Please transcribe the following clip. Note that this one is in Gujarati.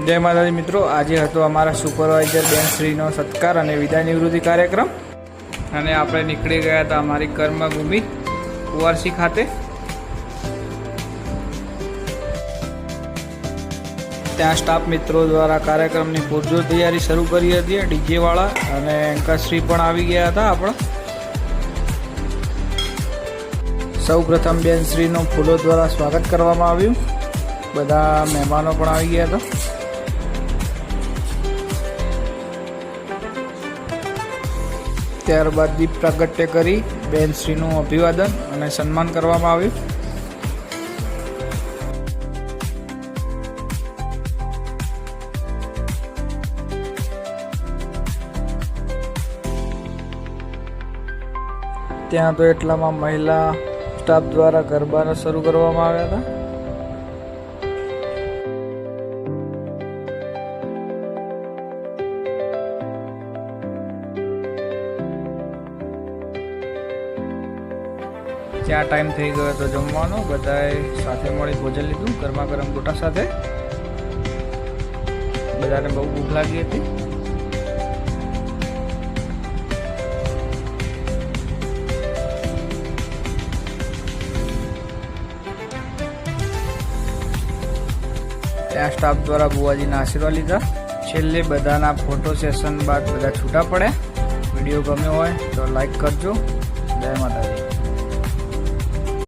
जय माताजी मित्रों, आज હતો અમારા સુપરવાઇઝર બેનશ્રીનો સત્કાર અને વિદાય નિવૃત્તિ કાર્યક્રમ અને આપણે નીકળી ગયા હતા અમારી કર્મભૂમિ કુવારસી ખાતે। ત્યાં સ્ટાફ મિત્રો દ્વારા કાર્યક્રમની પૂરજોર તૈયારી શરૂ કરી હતી। ડીજે વાળા અને એન્કરશ્રી પણ આવી ગયા હતા। આપણા સૌપ્રથમ બેનશ્રીનો ફૂલો દ્વારા સ્વાગત કરવામાં આવ્યું। બધા મહેમાનો પણ આવી ગયા હતા। ત્યારબાદ દીપ પ્રાગટ્ય કરી બેનશ્રીનું અભિવાદન અને સન્માન કરવામાં આવ્યું। ત્યાં તો એટલામાં મહિલા સ્ટાફ દ્વારા ગરબાને શરૂ કરવામાં આવ્યા હતા। ત્યાં ટાઈમ થઈ ગયો હતો જમવાનો। બધાએ સાથે મળી ભોજન લીધું ગરમા ગરમ ગોટા સાથે। બધાને બહુ ભૂખ લાગી હતી। ત્યાં સ્ટાફ દ્વારા બુવાજીના આશીર્વાદ લીધા। છેલ્લે બધાના ફોટો સેશન બાદ બધા છૂટા પડ્યા। વિડીયો ગમ્યો હોય તો લાઈક કરજો। જય માતાજી।